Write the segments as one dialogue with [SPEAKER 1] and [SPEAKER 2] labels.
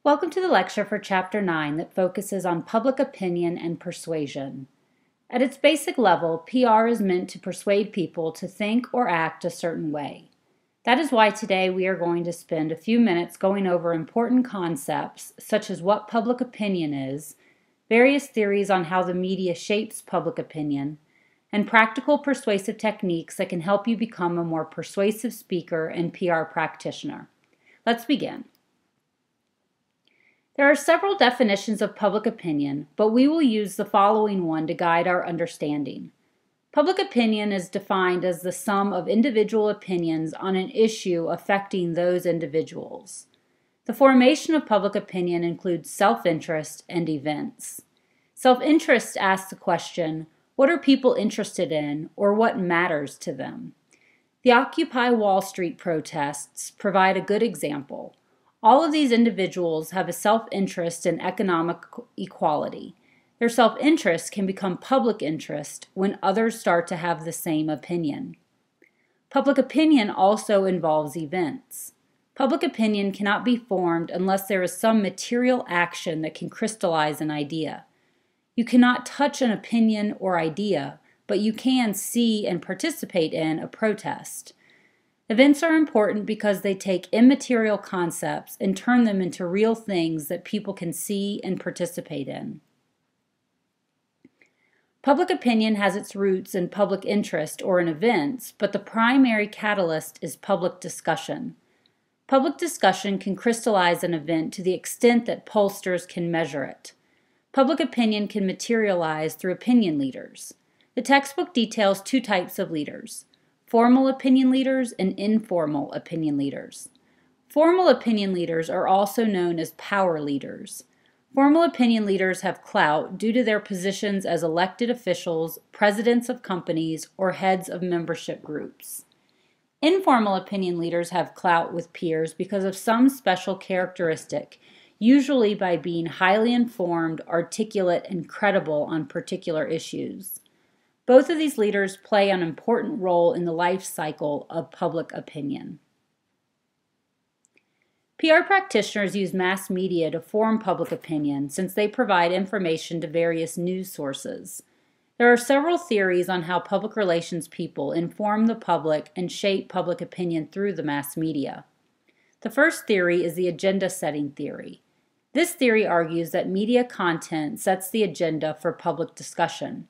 [SPEAKER 1] Welcome to the lecture for Chapter 9 that focuses on public opinion and persuasion. At its basic level, PR is meant to persuade people to think or act a certain way. That is why today we are going to spend a few minutes going over important concepts such as what public opinion is, various theories on how the media shapes public opinion, and practical persuasive techniques that can help you become a more persuasive speaker and PR practitioner. Let's begin. There are several definitions of public opinion, but we will use the following one to guide our understanding. Public opinion is defined as the sum of individual opinions on an issue affecting those individuals. The formation of public opinion includes self-interest and events. Self-interest asks the question, what are people interested in, or what matters to them? The Occupy Wall Street protests provide a good example. All of these individuals have a self-interest in economic equality. Their self-interest can become public interest when others start to have the same opinion. Public opinion also involves events. Public opinion cannot be formed unless there is some material action that can crystallize an idea. You cannot touch an opinion or idea, but you can see and participate in a protest. Events are important because they take immaterial concepts and turn them into real things that people can see and participate in. Public opinion has its roots in public interest or in events, but the primary catalyst is public discussion. Public discussion can crystallize an event to the extent that pollsters can measure it. Public opinion can materialize through opinion leaders. The textbook details two types of leaders: formal opinion leaders and informal opinion leaders. Formal opinion leaders are also known as power leaders. Formal opinion leaders have clout due to their positions as elected officials, presidents of companies, or heads of membership groups. Informal opinion leaders have clout with peers because of some special characteristic, usually by being highly informed, articulate, and credible on particular issues. Both of these leaders play an important role in the life cycle of public opinion. PR practitioners use mass media to form public opinion since they provide information to various news sources. There are several theories on how public relations people inform the public and shape public opinion through the mass media. The first theory is the agenda-setting theory. This theory argues that media content sets the agenda for public discussion.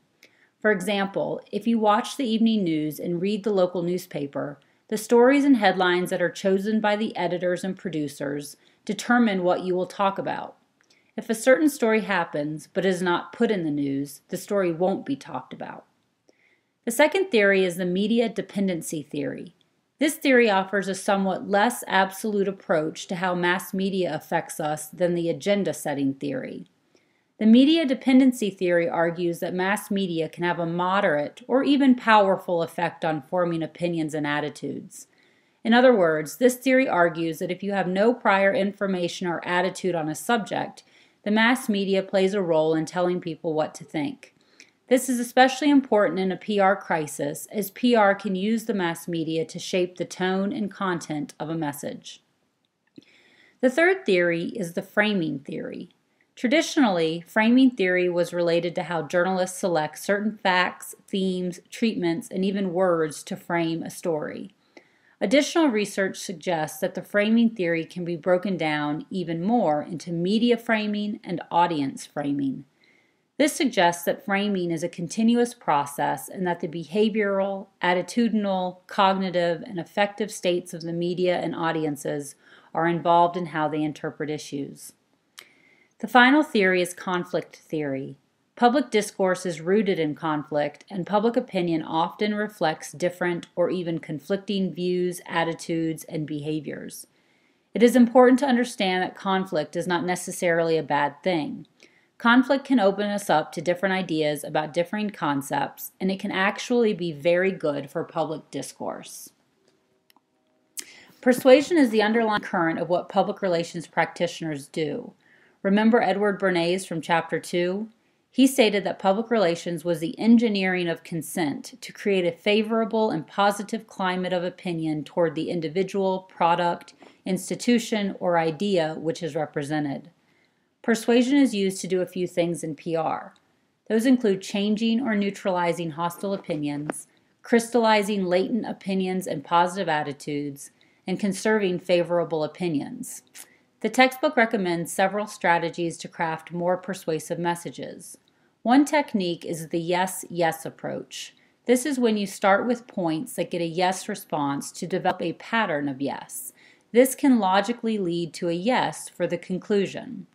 [SPEAKER 1] For example, if you watch the evening news and read the local newspaper, the stories and headlines that are chosen by the editors and producers determine what you will talk about. If a certain story happens but is not put in the news, the story won't be talked about. The second theory is the media dependency theory. This theory offers a somewhat less absolute approach to how mass media affects us than the agenda-setting theory. The media dependency theory argues that mass media can have a moderate or even powerful effect on forming opinions and attitudes. In other words, this theory argues that if you have no prior information or attitude on a subject, the mass media plays a role in telling people what to think. This is especially important in a PR crisis, as PR can use the mass media to shape the tone and content of a message. The third theory is the framing theory. Traditionally, framing theory was related to how journalists select certain facts, themes, treatments, and even words to frame a story. Additional research suggests that the framing theory can be broken down even more into media framing and audience framing. This suggests that framing is a continuous process and that the behavioral, attitudinal, cognitive, and affective states of the media and audiences are involved in how they interpret issues. The final theory is conflict theory. Public discourse is rooted in conflict, and public opinion often reflects different or even conflicting views, attitudes, and behaviors. It is important to understand that conflict is not necessarily a bad thing. Conflict can open us up to different ideas about differing concepts, and it can actually be very good for public discourse. Persuasion is the underlying current of what public relations practitioners do. Remember Edward Bernays from Chapter 2? He stated that public relations was the engineering of consent to create a favorable and positive climate of opinion toward the individual, product, institution, or idea which is represented. Persuasion is used to do a few things in PR. Those include changing or neutralizing hostile opinions, crystallizing latent opinions and positive attitudes, and conserving favorable opinions. The textbook recommends several strategies to craft more persuasive messages. One technique is the yes-yes approach. This is when you start with points that get a yes response to develop a pattern of yes. This can logically lead to a yes for the conclusion.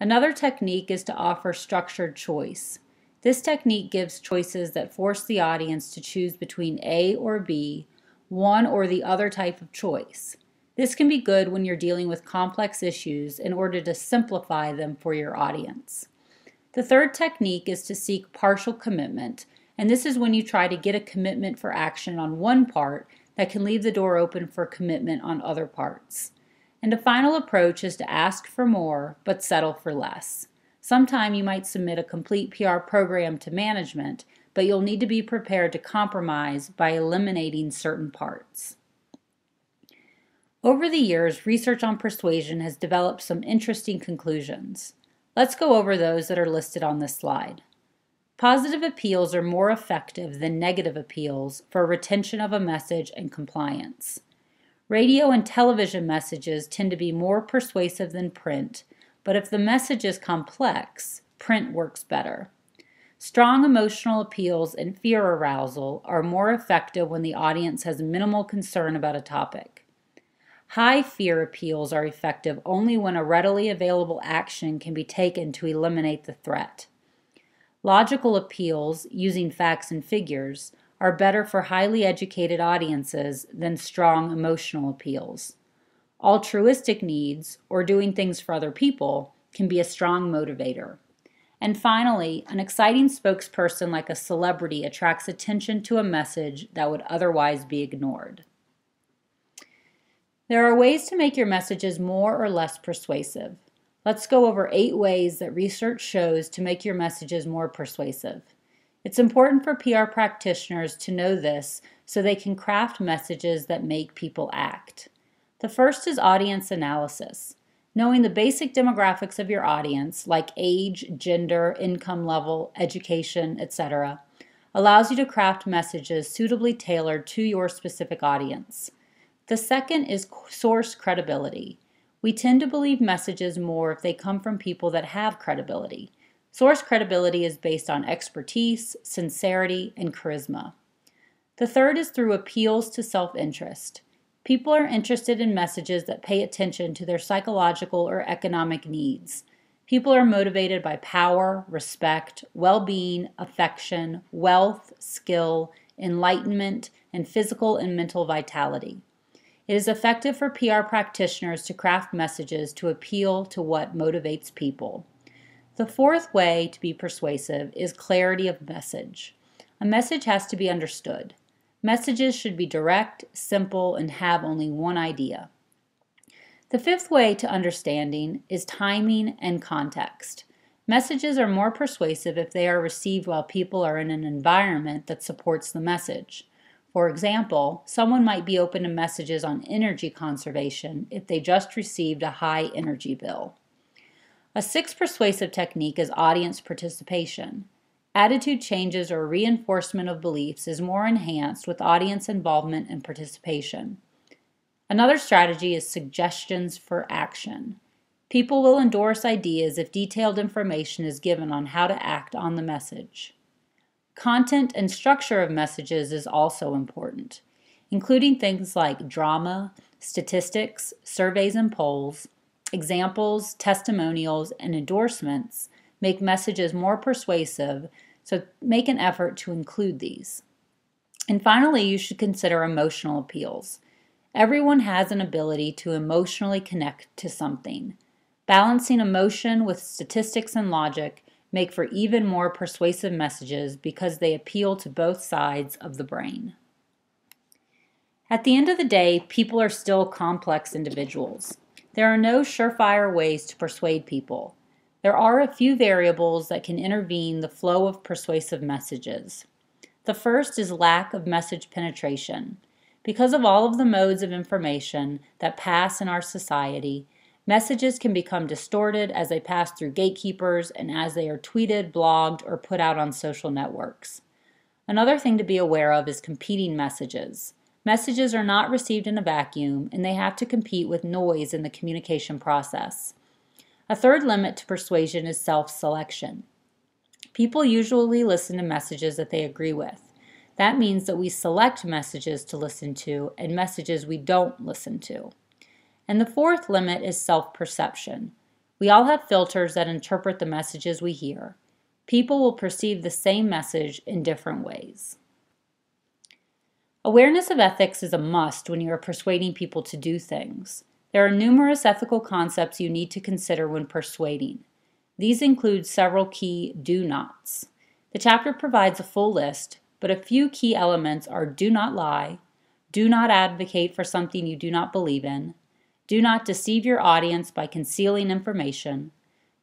[SPEAKER 1] Another technique is to offer structured choice. This technique gives choices that force the audience to choose between A or B, one or the other type of choice. This can be good when you're dealing with complex issues in order to simplify them for your audience. The third technique is to seek partial commitment, and this is when you try to get a commitment for action on one part that can leave the door open for commitment on other parts. And a final approach is to ask for more, but settle for less. Sometime you might submit a complete PR program to management, but you'll need to be prepared to compromise by eliminating certain parts. Over the years, research on persuasion has developed some interesting conclusions. Let's go over those that are listed on this slide. Positive appeals are more effective than negative appeals for retention of a message and compliance. Radio and television messages tend to be more persuasive than print, but if the message is complex, print works better. Strong emotional appeals and fear arousal are more effective when the audience has minimal concern about a topic. High fear appeals are effective only when a readily available action can be taken to eliminate the threat. Logical appeals, using facts and figures, are better for highly educated audiences than strong emotional appeals. Altruistic needs, or doing things for other people, can be a strong motivator. And finally, an exciting spokesperson like a celebrity attracts attention to a message that would otherwise be ignored. There are ways to make your messages more or less persuasive. Let's go over 8 ways that research shows to make your messages more persuasive. It's important for PR practitioners to know this so they can craft messages that make people act. The first is audience analysis. Knowing the basic demographics of your audience, like age, gender, income level, education, etc., allows you to craft messages suitably tailored to your specific audience. The second is source credibility. We tend to believe messages more if they come from people that have credibility. Source credibility is based on expertise, sincerity, and charisma. The third is through appeals to self-interest. People are interested in messages that pay attention to their psychological or economic needs. People are motivated by power, respect, well-being, affection, wealth, skill, enlightenment, and physical and mental vitality. It is effective for PR practitioners to craft messages to appeal to what motivates people. The fourth way to be persuasive is clarity of message. A message has to be understood. Messages should be direct, simple, and have only one idea. The fifth way to understanding is timing and context. Messages are more persuasive if they are received while people are in an environment that supports the message. For example, someone might be open to messages on energy conservation if they just received a high energy bill. A sixth persuasive technique is audience participation. Attitude changes or reinforcement of beliefs is more enhanced with audience involvement and participation. Another strategy is suggestions for action. People will endorse ideas if detailed information is given on how to act on the message. Content and structure of messages is also important, including things like drama, statistics, surveys and polls, examples, testimonials, and endorsements make messages more persuasive, so make an effort to include these. And finally, you should consider emotional appeals. Everyone has an ability to emotionally connect to something. Balancing emotion with statistics and logic make for even more persuasive messages because they appeal to both sides of the brain. At the end of the day, people are still complex individuals. There are no surefire ways to persuade people. There are a few variables that can intervene the flow of persuasive messages. The first is lack of message penetration. Because of all of the modes of information that pass in our society, messages can become distorted as they pass through gatekeepers and as they are tweeted, blogged, or put out on social networks. Another thing to be aware of is competing messages. Messages are not received in a vacuum, and they have to compete with noise in the communication process. A third limit to persuasion is self-selection. People usually listen to messages that they agree with. That means that we select messages to listen to and messages we don't listen to. And the fourth limit is self-perception. We all have filters that interpret the messages we hear. People will perceive the same message in different ways. Awareness of ethics is a must when you are persuading people to do things. There are numerous ethical concepts you need to consider when persuading. These include several key do nots. The chapter provides a full list, but a few key elements are do not lie, do not advocate for something you do not believe in, do not deceive your audience by concealing information,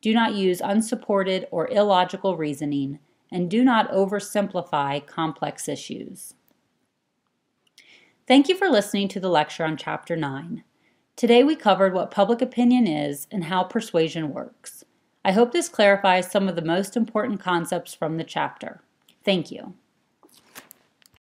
[SPEAKER 1] do not use unsupported or illogical reasoning, and do not oversimplify complex issues. Thank you for listening to the lecture on Chapter 9. Today we covered what public opinion is and how persuasion works. I hope this clarifies some of the most important concepts from the chapter. Thank you.